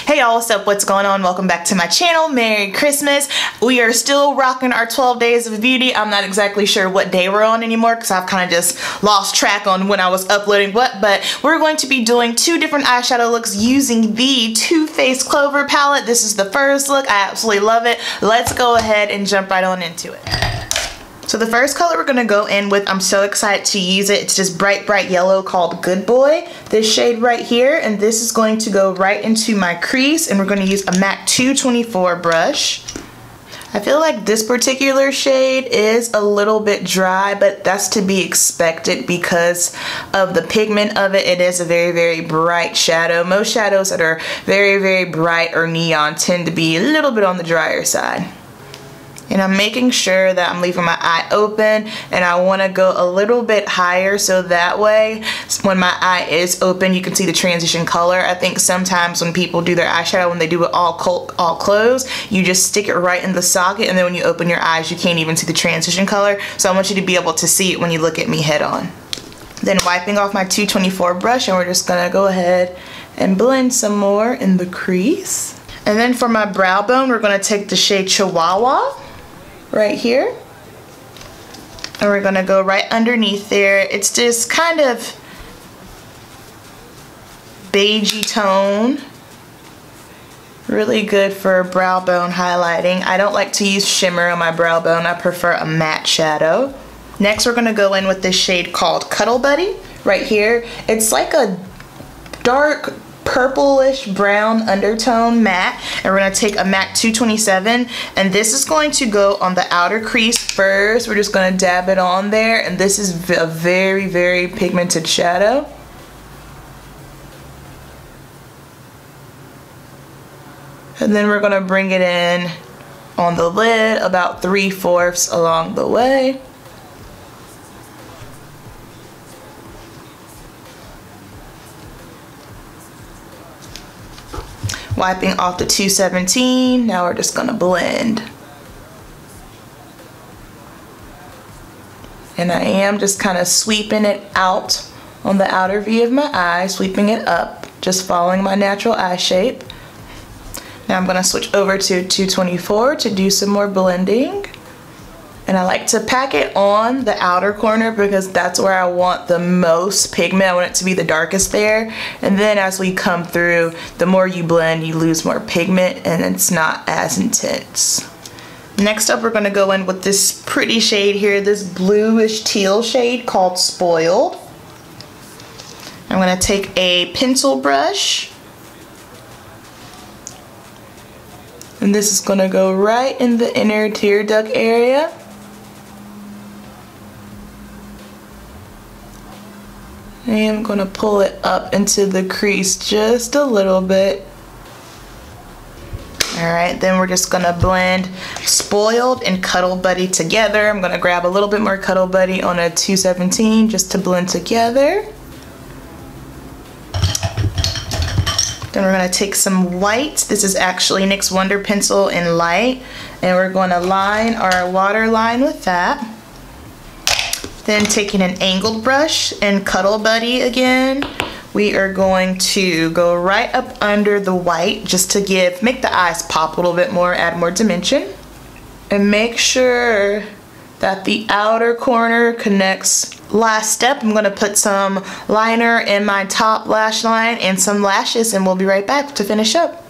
Hey y'all, what's up? What's going on? Welcome back to my channel. Merry Christmas. We are still rocking our 12 days of beauty. I'm not exactly sure what day we're on anymore because I've kind of just lost track on when I was uploading what, but we're going to be doing two different eyeshadow looks using the Faced Clover Palette. This is the first look. I absolutely love it. Let's go ahead and jump right on into it. So the first color we're going to go in with, I'm so excited to use it. It's this bright yellow called Good Boy. This shade right here, and this is going to go right into my crease, and we're going to use a MAC 224 brush. I feel like this particular shade is a little bit dry, but that's to be expected because of the pigment of it. It is a very bright shadow. Most shadows that are very bright or neon tend to be a little bit on the drier side. And I'm making sure that I'm leaving my eye open, and I want to go a little bit higher so that way when my eye is open you can see the transition color. I think sometimes when people do their eyeshadow, when they do it all closed, you just stick it right in the socket, and then when you open your eyes you can't even see the transition color. So I want you to be able to see it when you look at me head on. Then wiping off my 224 brush, and we're just going to go ahead and blend some more in the crease. And then for my brow bone, we're going to take the shade Chihuahua right here, and we're gonna go right underneath there. It's this kind of beigey tone, really good for brow bone highlighting. I don't like to use shimmer on my brow bone. I prefer a matte shadow. Next we're gonna go in with this shade called Cuddle Buddy right here. It's like a dark purplish brown undertone matte, and we're going to take a MAC 227, and this is going to go on the outer crease first. We're just going to dab it on there, and this is a very pigmented shadow. And then we're going to bring it in on the lid about 3/4 along the way. Wiping off the 217, now we're just gonna blend. And I am just kind of sweeping it out on the outer V of my eye, sweeping it up, just following my natural eye shape. Now I'm gonna switch over to 224 to do some more blending. And I like to pack it on the outer corner because that's where I want the most pigment. I want it to be the darkest there. And then as we come through, the more you blend, you lose more pigment and it's not as intense. Next up, we're gonna go in with this pretty shade here, this bluish teal shade called Spoiled. I'm gonna take a pencil brush, and this is gonna go right in the inner tear duct area. I am going to pull it up into the crease just a little bit. Alright, then we're just going to blend Spoiled and Cuddle Buddy together. I'm going to grab a little bit more Cuddle Buddy on a 217 just to blend together. Then we're going to take some white. This is actually NYX Wonder Pencil in light, and we're going to line our waterline with that. Then taking an angled brush and Cuddle Buddy again, we are going to go right up under the white just to make the eyes pop a little bit more, add more dimension. And make sure that the outer corner connects. Last step, I'm going to put some liner in my top lash line and some lashes, and we'll be right back to finish up.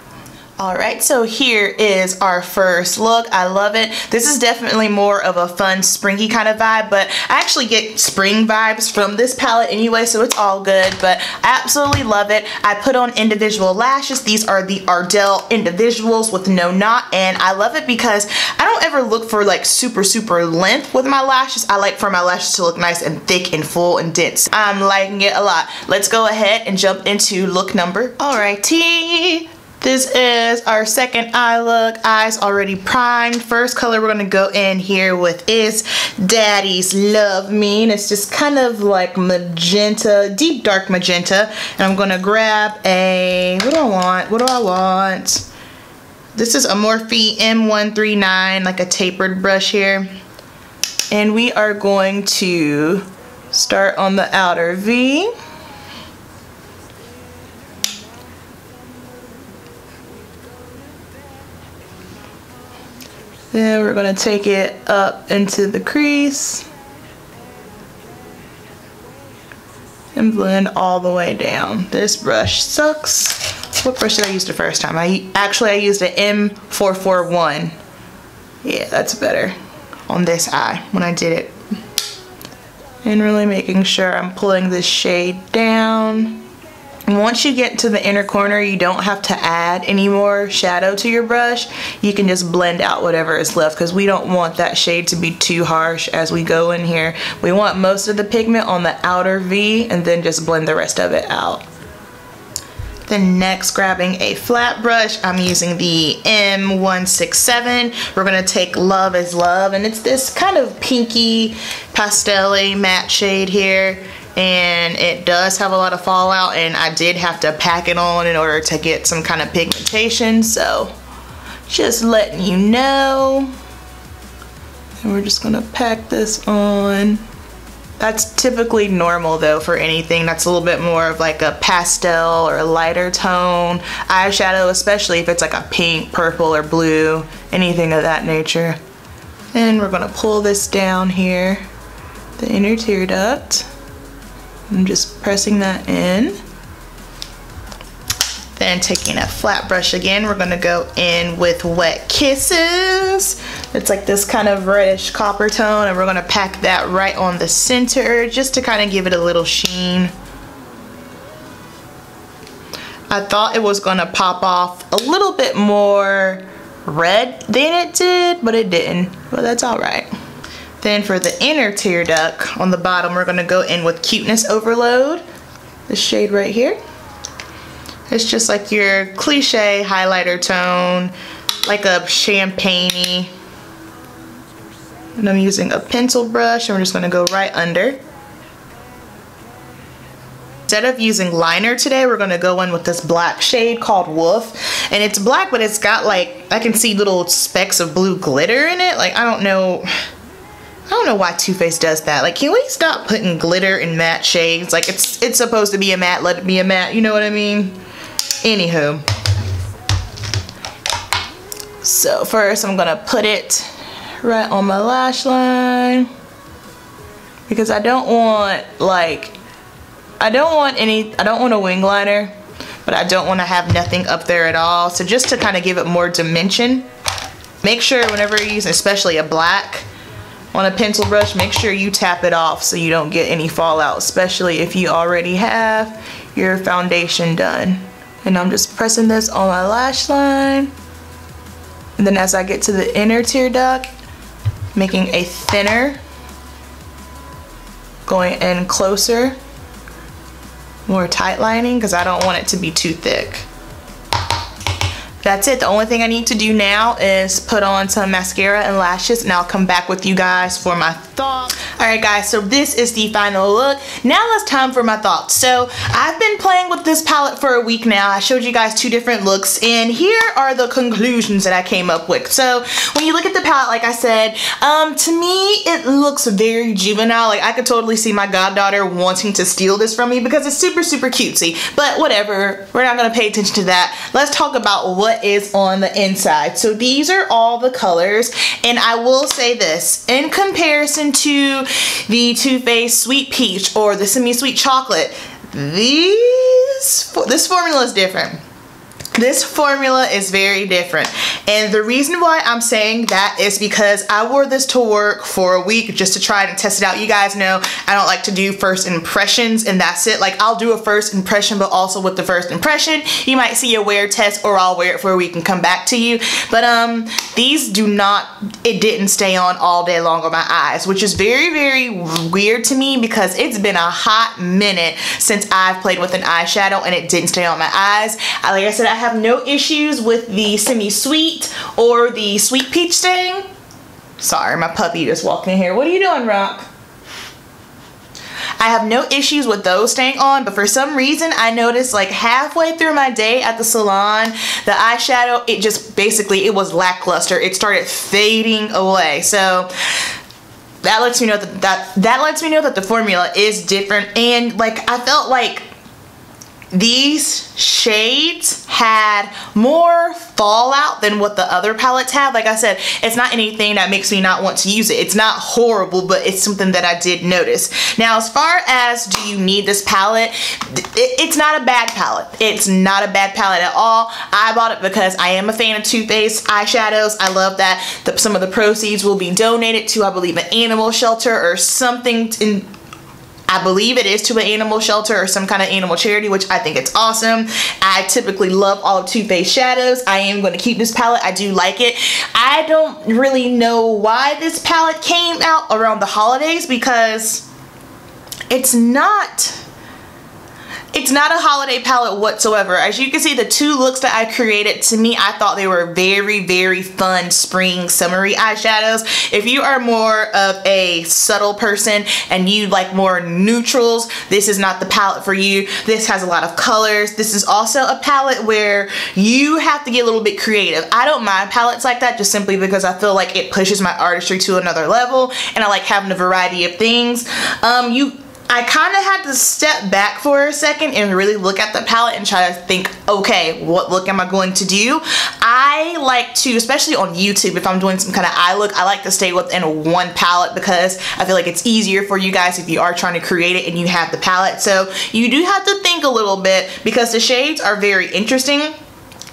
Alright, so here is our first look. I love it. This is definitely more of a fun, springy kind of vibe, but I actually get spring vibes from this palette anyway, so it's all good, but I absolutely love it. I put on individual lashes. These are the Ardell individuals with no knot, and I love it because I don't ever look for like super length with my lashes. I like for my lashes to look nice and thick and full and dense. I'm liking it a lot. Let's go ahead and jump into look number. Alrighty. This is our second eye look. Eyes already primed. First color we're going to go in here with is Daddy's Love Me. And it's just kind of like magenta, deep dark magenta. And I'm going to grab a, what do I want? This is a Morphe M139, like a tapered brush here. And we are going to start on the outer V. Then we're gonna take it up into the crease and blend all the way down. This brush sucks. What brush did I use the first time? I used an M441. Yeah, that's better on this eye when I did it. And really making sure I'm pulling this shade down. And once you get to the inner corner, you don't have to add any more shadow to your brush. You can just blend out whatever is left, because we don't want that shade to be too harsh as we go in here. We want most of the pigment on the outer V and then just blend the rest of it out. Then next, grabbing a flat brush, I'm using the M167. We're gonna take Love is Love, and it's this kind of pinky pastel-y matte shade here. And it does have a lot of fallout, and I did have to pack it on in order to get some kind of pigmentation, so just letting you know. And we're just gonna pack this on. That's typically normal though for anything that's a little bit more of like a pastel or a lighter tone eyeshadow, especially if it's like a pink, purple, or blue, anything of that nature. And we're gonna pull this down here, the inner tear duct. I'm just pressing that in. Then taking a flat brush again, we're gonna go in with Wet Kisses. It's like this kind of reddish copper tone, and we're gonna pack that right on the center just to kind of give it a little sheen. I thought it was gonna pop off a little bit more red than it did, but it didn't, but that's all right. Then for the inner tear duct on the bottom, we're gonna go in with Cuteness Overload, this shade right here. It's just like your cliche highlighter tone, like a champagne-y. And I'm using a pencil brush, and we're just gonna go right under. Instead of using liner today, we're gonna go in with this black shade called Wolf. And it's black, but it's got like, I can see little specks of blue glitter in it. Like, I don't know why Too Faced does that. Like, can we stop putting glitter in matte shades? Like, it's supposed to be a matte, let it be a matte, you know what I mean? Anywho. So first I'm gonna put it right on my lash line, because I don't want a wing liner, but I don't want to have nothing up there at all. So just to kind of give it more dimension, make sure whenever you're using, especially a black on a pencil brush, make sure you tap it off so you don't get any fallout, especially if you already have your foundation done. And I'm just pressing this on my lash line. And then as I get to the inner tear duct, making a thinner, going in closer, more tight lining, because I don't want it to be too thick. That's it. The only thing I need to do now is put on some mascara and lashes, and I'll come back with you guys for my thoughts. Alright guys, so this is the final look. Now it's time for my thoughts. So I've been playing with this palette for a week now. I showed you guys 2 different looks, and here are the conclusions that I came up with. So when you look at the palette, like I said, to me it looks very juvenile. Like, I could totally see my goddaughter wanting to steal this from me because it's super, super cutesy. But whatever, we're not going to pay attention to that. Let's talk about what is on the inside. So these are all the colors, and I will say this, in comparison to the Too Faced Sweet Peach or the Semi-Sweet Chocolate, this formula is different. This formula is very different, and the reason why I'm saying that is because I wore this to work for a week just to try to test it out. You guys know I don't like to do first impressions and that's it. Like, I'll do a first impression, but also with the first impression you might see a wear test, or I'll wear it for a week and come back to you. But these it didn't stay on all day long on my eyes, which is very, very weird to me because it's been a hot minute since I've played with an eyeshadow and it didn't stay on my eyes. Like I said, I have no issues with the Semi-Sweet or the Sweet Peach stain. Sorry, my puppy just walked in here. What are you doing, Rock? I have no issues with those staying on, but for some reason I noticed like halfway through my day at the salon, the eyeshadow, it just basically, it was lackluster. It started fading away. So that lets me know that the formula is different, and like I felt like these shades had more fallout than what the other palettes have. Like I said, it's not anything that makes me not want to use it. It's not horrible, but it's something that I did notice. Now, as far as do you need this palette, it's not a bad palette. It's not a bad palette at all. I bought it because I am a fan of Too Faced eyeshadows. I love that some of the proceeds will be donated to, I believe, an animal shelter or something I believe it is to an animal shelter or some kind of animal charity, which I think it's awesome. I typically love all of Too Faced shadows. I am going to keep this palette. I do like it. I don't really know why this palette came out around the holidays because it's not a holiday palette whatsoever. As you can see, the two looks that I created, to me, I thought they were very, very fun spring summery eyeshadows. If you are more of a subtle person and you like more neutrals, this is not the palette for you. This has a lot of colors. This is also a palette where you have to get a little bit creative. I don't mind palettes like that just simply because I feel like it pushes my artistry to another level and I like having a variety of things. I kind of had to step back for a second and really look at the palette and try to think, okay, what look am I going to do? I like to, especially on YouTube, if I'm doing some kind of eye look, I like to stay within one palette because I feel like it's easier for you guys if you are trying to create it and you have the palette. So you do have to think a little bit because the shades are very interesting.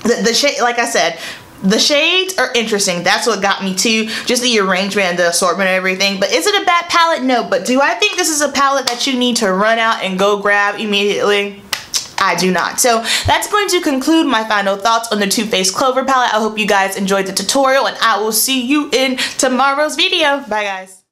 The shade, like I said, the shades are interesting. That's what got me too. Just the arrangement and the assortment and everything. But is it a bad palette? No. But do I think this is a palette that you need to run out and go grab immediately? I do not. So that's going to conclude my final thoughts on the Too Faced Clover palette. I hope you guys enjoyed the tutorial and I will see you in tomorrow's video. Bye guys.